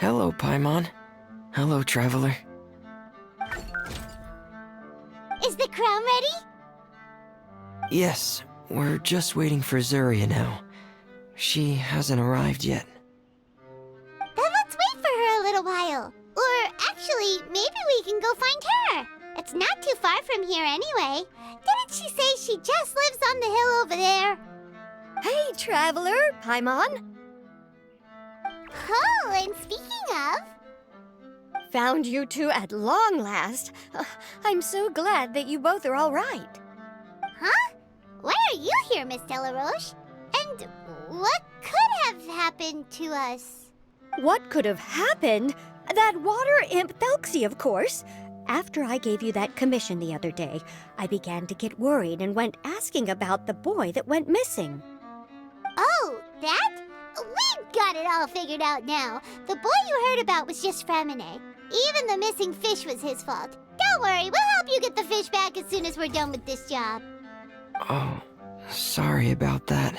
Hello, Paimon. Hello, Traveler. Is the crown ready? Yes, we're just waiting for Zuria now. She hasn't arrived yet. Then let's wait for her a little while. Or actually, maybe we can go find her. It's not too far from here anyway. Didn't she say she just lives on the hill over there? Hey, Traveler, Paimon. Oh, and speaking of... Found you two at long last. I'm so glad that you both are all right. Huh? Why are you here, Miss Delaroche? And what could have happened to us? What could have happened? That water imp Thelxie, of course. After I gave you that commission the other day, I began to get worried and went asking about the boy that went missing. Oh, that? We've got it all figured out now. The boy you heard about was just Freminet. Even the missing fish was his fault. Don't worry, we'll help you get the fish back as soon as we're done with this job. Oh, sorry about that.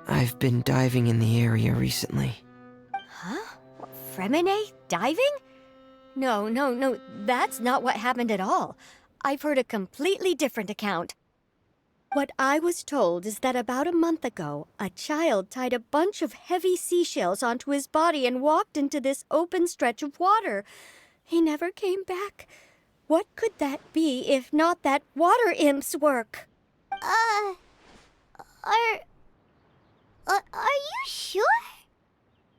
I've been diving in the area recently. Huh? Freminet diving? No, that's not what happened at all. I've heard a completely different account. What I was told is that about a month ago, a child tied a bunch of heavy seashells onto his body and walked into this open stretch of water. He never came back. What could that be if not that water imp's work? Are you sure?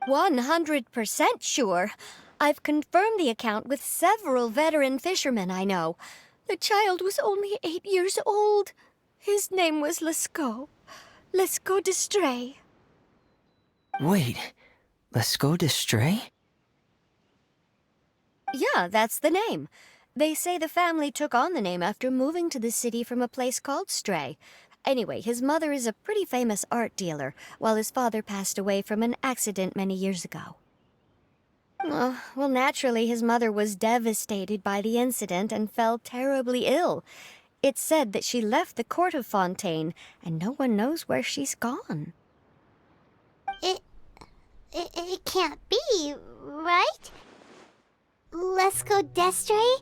100% sure. I've confirmed the account with several veteran fishermen I know. The child was only 8 years old. His name was Lescaut. Lescaut d'Estray. Wait, Lescaut d'Estray? Yeah, that's the name. They say the family took on the name after moving to the city from a place called Stray. Anyway, his mother is a pretty famous art dealer, while his father passed away from an accident many years ago. Well, naturally, his mother was devastated by the incident and fell terribly ill. It's said that she left the court of Fontaine, and no one knows where she's gone. It can't be, right? Lescaut d'Estray?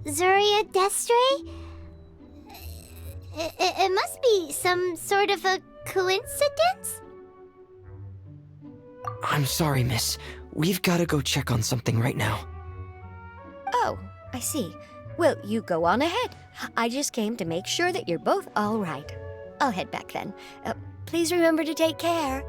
Zuria d'Estray? It must be some sort of a coincidence? I'm sorry, miss. We've got to go check on something right now. Oh, I see. Well, you go on ahead. I just came to make sure that you're both all right. I'll head back then. Please remember to take care.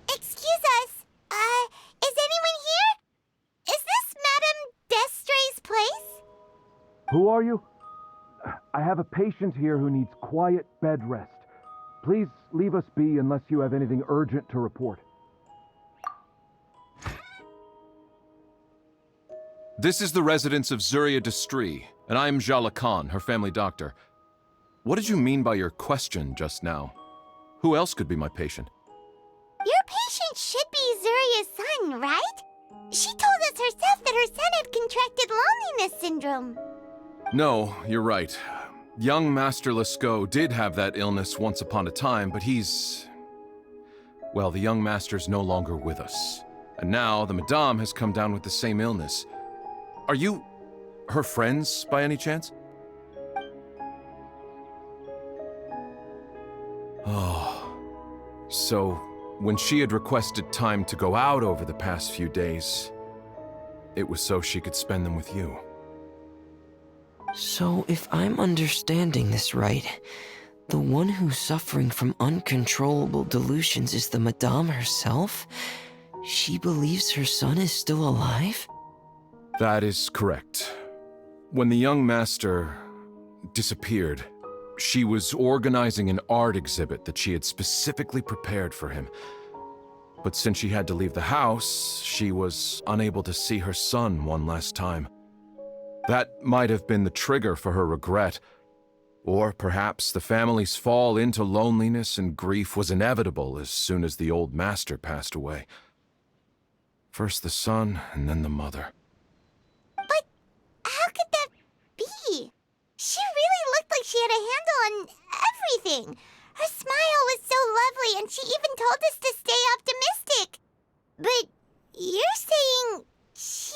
Excuse us. Is anyone here? Is this Madame d'Estray's place? Who are you? I have a patient here who needs quiet bed rest. Please leave us be unless you have anything urgent to report. This is the residence of Zuria d'Estray, and I'm Jala Khan, her family doctor. What did you mean by your question just now? Who else could be my patient? Your patient should be Zuria's son, right? She told us herself that her son had contracted loneliness syndrome. No, you're right. Young Master Lescaut did have that illness once upon a time, but well, the young master's no longer with us. And now the Madame has come down with the same illness. Are you her friends, by any chance? Oh, so when she had requested time to go out over the past few days, it was so she could spend them with you. So, if I'm understanding this right, the one who's suffering from uncontrollable delusions is the Madame herself? She believes her son is still alive? That is correct. When the young master disappeared, she was organizing an art exhibit that she had specifically prepared for him. But since she had to leave the house, she was unable to see her son one last time. That might have been the trigger for her regret. Or perhaps the family's fall into loneliness and grief was inevitable as soon as the old master passed away. First the son, and then the mother. she had a handle on everything. Her smile was so lovely, and she even told us to stay optimistic. But you're saying she...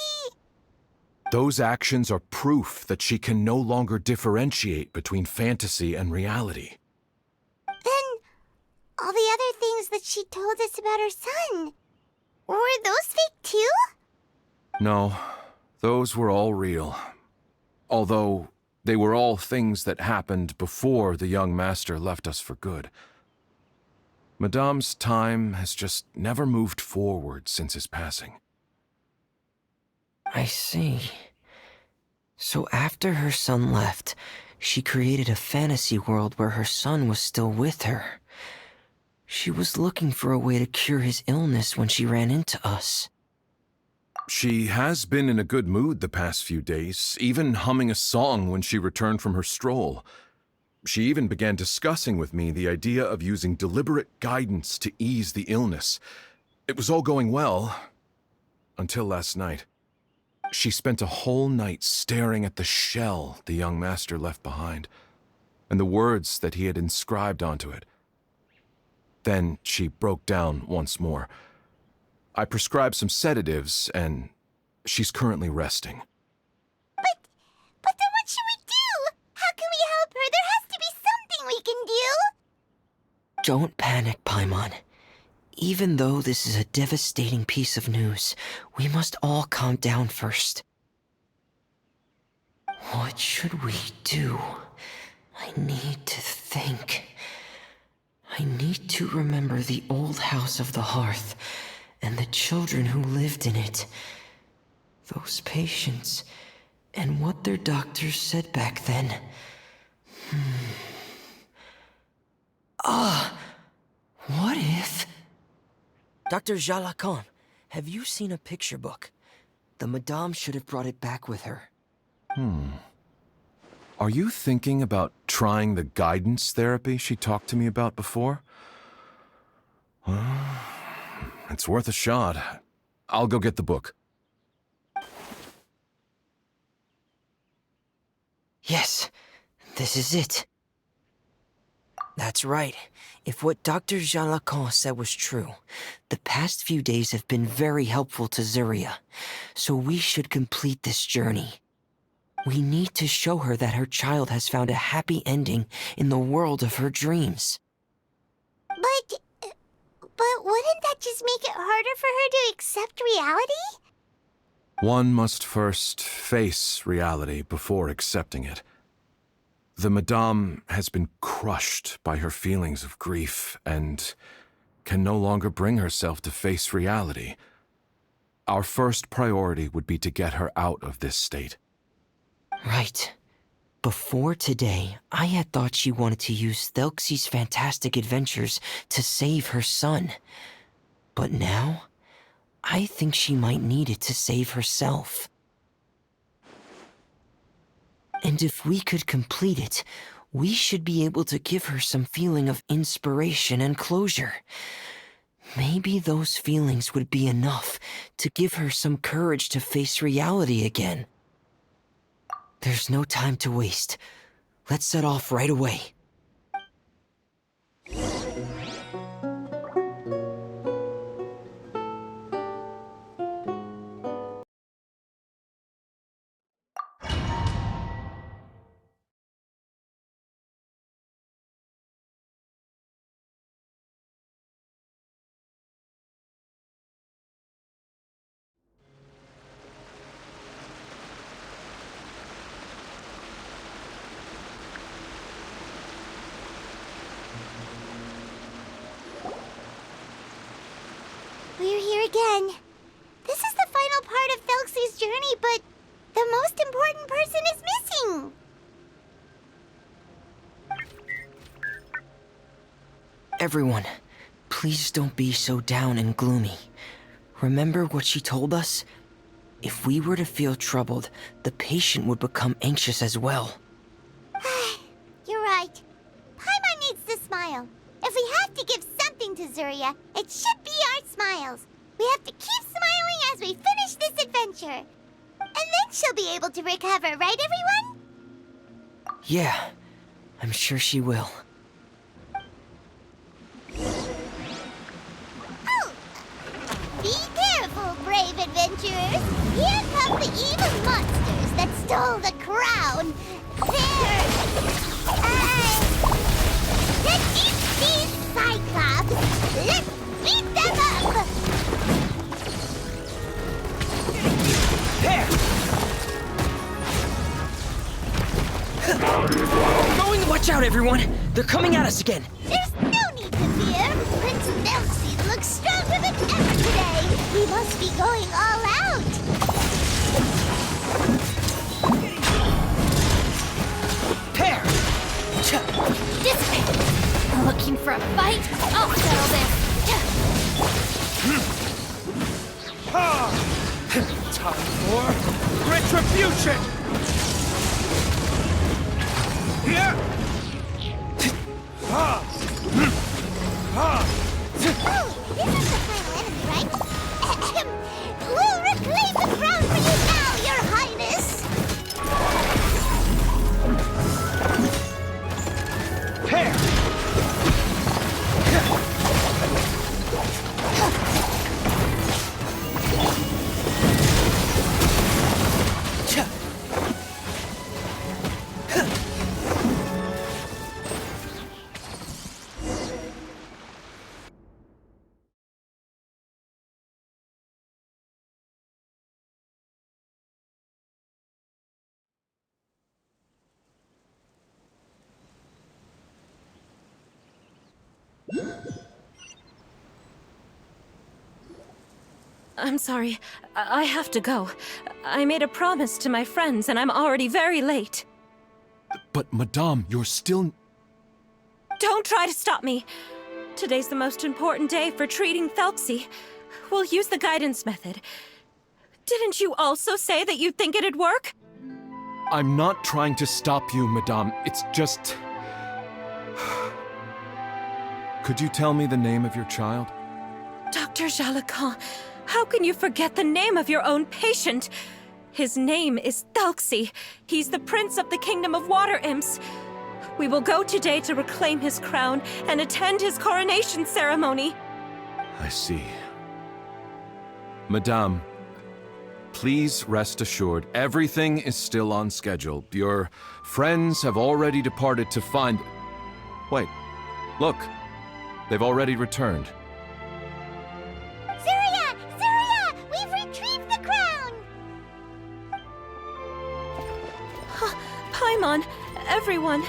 Those actions are proof that she can no longer differentiate between fantasy and reality. Then all the other things that she told us about her son, were those fake too? No, those were all real. Although they were all things that happened before the young master left us for good. Madame's time has just never moved forward since his passing. I see. So after her son left, she created a fantasy world where her son was still with her. She was looking for a way to cure his illness when she ran into us. She has been in a good mood the past few days, even humming a song when she returned from her stroll. She even began discussing with me the idea of using deliberate guidance to ease the illness. It was all going well, until last night. She spent a whole night staring at the shell the young master left behind, and the words that he had inscribed onto it. Then she broke down once more. I prescribed some sedatives, and she's currently resting. But then what should we do? How can we help her? There has to be something we can do. Don't panic, Paimon. Even though this is a devastating piece of news, we must all calm down first. What should we do? I need to think. I need to remember the old house of the hearth and the children who lived in it. Those patients, and what their doctors said back then. What if... Dr. Jalacon, have you seen a picture book? The Madame should have brought it back with her. Are you thinking about trying the guidance therapy she talked to me about before? It's worth a shot. I'll go get the book. Yes, this is it. That's right. If what Dr. Jalacon said was true, the past few days have been very helpful to Zuria, so we should complete this journey. We need to show her that her child has found a happy ending in the world of her dreams. But wouldn't that just make it harder for her to accept reality? One must first face reality before accepting it. The Madame has been crushed by her feelings of grief and can no longer bring herself to face reality. Our first priority would be to get her out of this state. Right. Before today, I had thought she wanted to use Thelxie's fantastic adventures to save her son. But now, I think she might need it to save herself. And if we could complete it, we should be able to give her some feeling of inspiration and closure. Maybe those feelings would be enough to give her some courage to face reality again. There's no time to waste. Let's set off right away. We're here again. This is the final part of Thelxie's journey, but the most important person is missing. Everyone, please don't be so down and gloomy. Remember what she told us? If we were to feel troubled, the patient would become anxious as well. You're right. Paimon needs to smile. If we have to give something to Zuria, it should be our smiles. We have to keep smiling as we finish this adventure. And then she'll be able to recover, right, everyone? Yeah, I'm sure she will. Oh! Be careful, brave adventurers! Here come the evil monsters that stole the crown! The deep Cyclops! Let's beat them up! There! Going! Watch out, everyone! They're coming at us again! There's no need to fear! Prince Nelsie looks stronger than ever today! We must be going all out! There! This way! Looking for a fight? I'll settle this! Time for retribution! Here! Oh, this is the final enemy, right? We'll reclaim the crown for you now, Your Highness! Here! I'm sorry. I have to go. I made a promise to my friends, and I'm already very late. But, Madame, you're still... Don't try to stop me. Today's the most important day for treating Thelxie. We'll use the guidance method. Didn't you also say that you'd think it'd work? I'm not trying to stop you, Madame. It's just... Could you tell me the name of your child? Dr. Jalacan, how can you forget the name of your own patient? His name is Thelxie. He's the prince of the kingdom of water imps. We will go today to reclaim his crown and attend his coronation ceremony. I see. Madame, please rest assured, everything is still on schedule. Your friends have already departed to find... Wait, look. They've already returned. Zuria! Zuria! We've retrieved the crown! Paimon, everyone,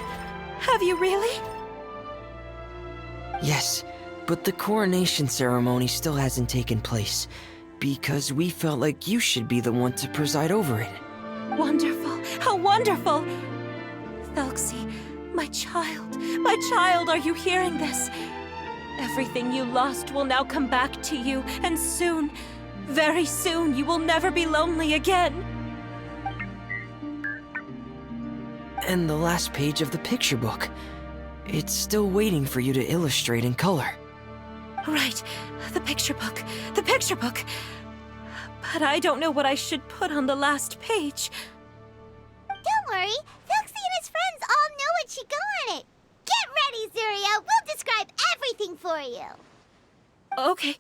have you really? Yes, but the coronation ceremony still hasn't taken place, because we felt like you should be the one to preside over it. Wonderful! How wonderful! Thelxie, my child, are you hearing this? Everything you lost will now come back to you, and soon, very soon, you will never be lonely again. And the last page of the picture book. It's still waiting for you to illustrate in color. Right, the picture book. But I don't know what I should put on the last page. Don't worry, Thelxie and his friends all know what should go on it. Get ready, Zuria! We'll describe everything for you. Okay.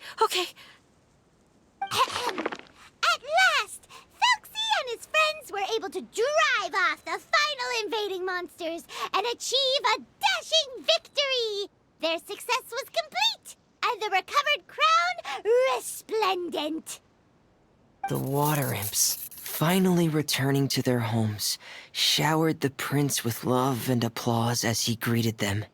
At last, Thelxie and his friends were able to drive off the final invading monsters and achieve a dashing victory. Their success was complete, and the recovered crown resplendent. The water imps, finally returning to their homes, showered the prince with love and applause as he greeted them.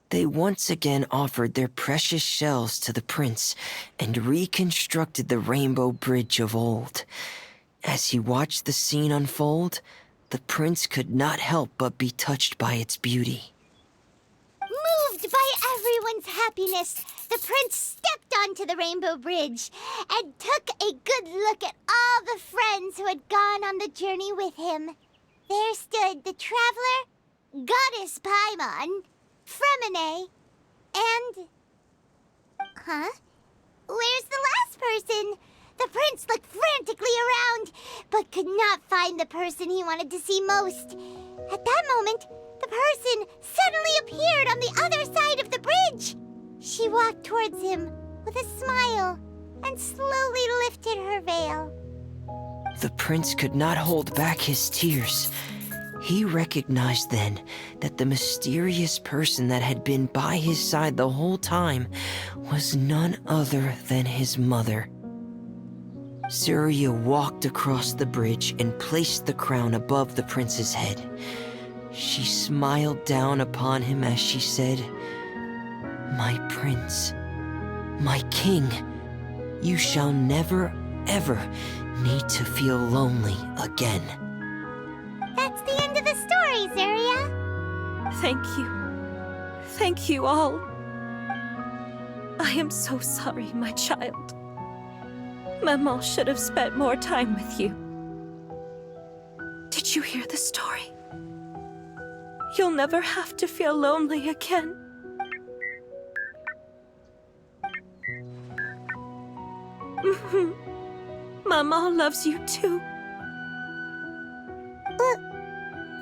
They once again offered their precious shells to the prince and reconstructed the rainbow bridge of old. As he watched the scene unfold, the prince could not help but be touched by its beauty. Moved by everyone's happiness, the prince stepped onto the rainbow bridge and took a good look at all the friends who had gone on the journey with him. There stood the traveler, Goddess Paimon, Freminet, and... Huh? Where's the last person? The prince looked frantically around, but but could not find the person he wanted to see most. At that moment, the person suddenly appeared on the other side of the bridge. She walked towards him with a smile and slowly lifted her veil. The prince could not hold back his tears. He recognized then that the mysterious person that had been by his side the whole time was none other than his mother. Surya walked across the bridge and placed the crown above the prince's head. She smiled down upon him as she said, "My prince, my king, you shall never, ever need to feel lonely again." That's the end of the story, Surya. Thank you. Thank you all. I am so sorry, my child. Maman should have spent more time with you. Did you hear the story? You'll never have to feel lonely again. Maman loves you too.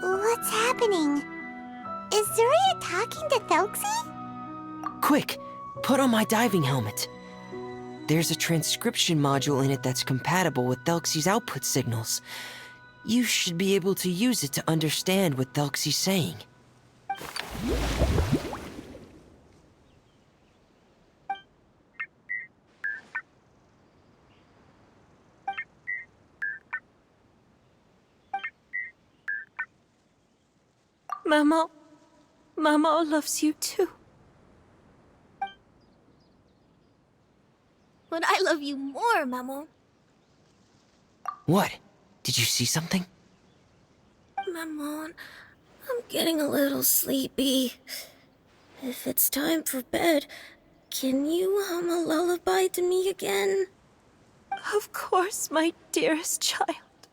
What's happening? Is Surya talking to Thelxie? Quick, put on my diving helmet. There's a transcription module in it that's compatible with Thelxie's output signals. You should be able to use it to understand what Thelxie's saying. Maman loves you too. But I love you more, Maman. What? Did you see something? Maman, I'm getting a little sleepy. If it's time for bed, can you hum a lullaby to me again? Of course, my dearest child.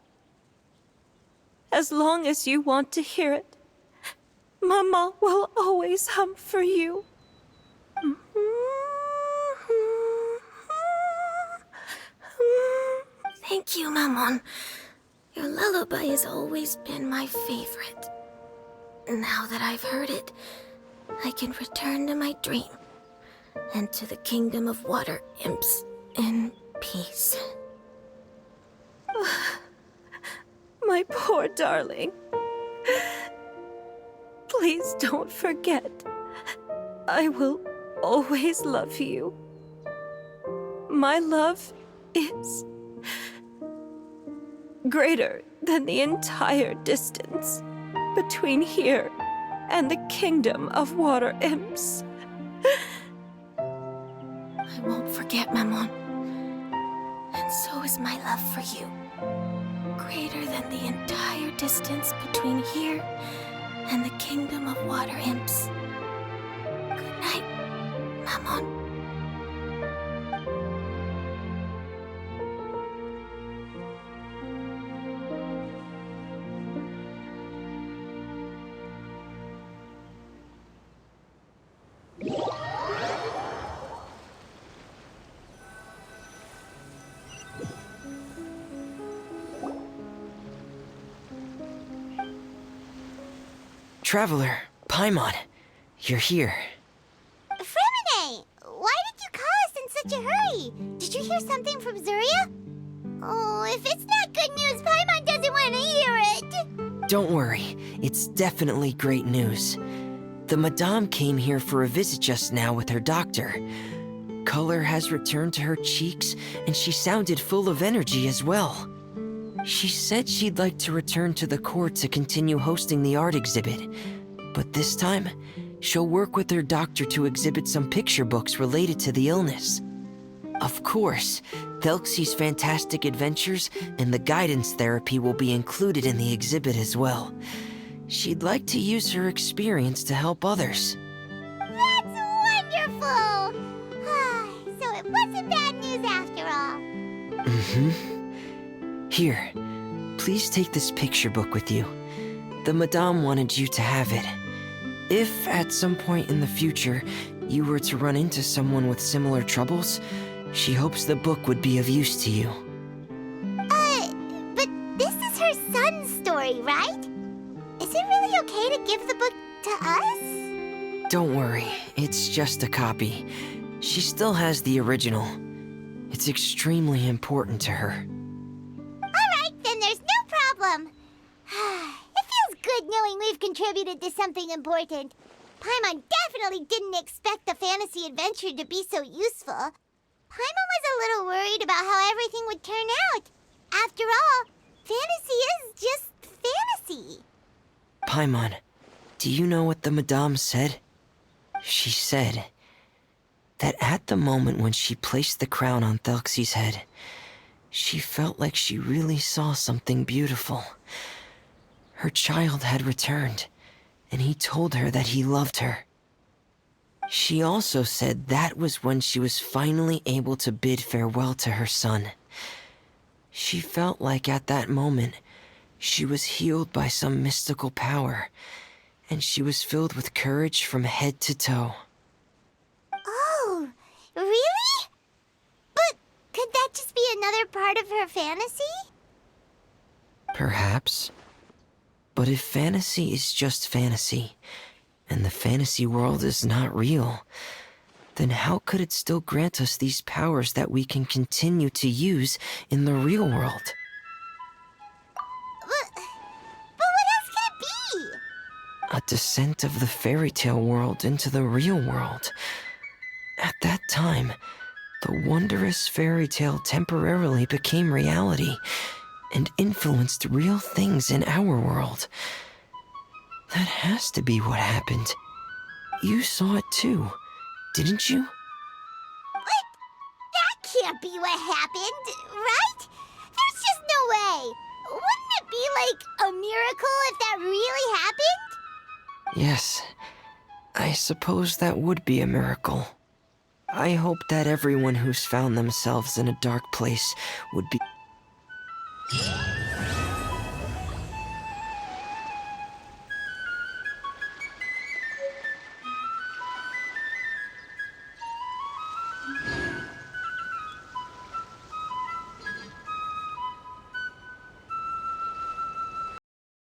As long as you want to hear it, Maman will always hum for you. Thank you, Maman. Your lullaby has always been my favorite. Now that I've heard it, I can return to my dream and to the kingdom of water imps in peace. My poor darling. Please don't forget. I will always love you. My love is greater than the entire distance between here and the kingdom of water imps. I won't forget, Maman. And so is my love for you. Greater than the entire distance between here and the kingdom of water imps. Good night, Maman. Traveler, Paimon, you're here. Freminet, why did you call us in such a hurry? Did you hear something from Surya? Oh, if it's not good news, Paimon doesn't want to hear it. Don't worry, it's definitely great news. The Madame came here for a visit just now with her doctor. Color has returned to her cheeks, and she sounded full of energy as well. She said she'd like to return to the court to continue hosting the art exhibit. But this time, she'll work with her doctor to exhibit some picture books related to the illness. Of course, Thelxie's fantastic adventures and the guidance therapy will be included in the exhibit as well. She'd like to use her experience to help others. That's wonderful! So it wasn't bad news after all. Here, please take this picture book with you. The Madame wanted you to have it. If, at some point in the future, you were to run into someone with similar troubles, she hopes the book would be of use to you. But your son's story, right? Is it really okay to give the book to us? Don't worry, it's just a copy. She still has the original. It's extremely important to her. Alright, then there's no problem. It feels good knowing we've contributed to something important. Paimon definitely didn't expect the fantasy adventure to be so useful. Paimon was a little worried about how everything would turn out. After all, fantasy is just fantasy. Paimon, do you know what the Madame said? She said that at the moment when she placed the crown on Thelxie's head, she felt like she really saw something beautiful. Her child had returned, and he told her that he loved her. She also said that was when she was finally able to bid farewell to her son. She felt like at that moment, she was healed by some mystical power, and she was filled with courage from head to toe. Oh, really? But could that just be another part of her fantasy? Perhaps. But if fantasy is just fantasy, and the fantasy world is not real, then how could it still grant us these powers that we can continue to use in the real world? But what else could it be? A descent of the fairy tale world into the real world. At that time, the wondrous fairy tale temporarily became reality and influenced real things in our world. That has to be what happened. You saw it too, didn't you? What? That can't be what happened, right? There's just no way. Wouldn't it be like a miracle if that really happened? Yes, I suppose that would be a miracle. I hope that everyone who's found themselves in a dark place would be...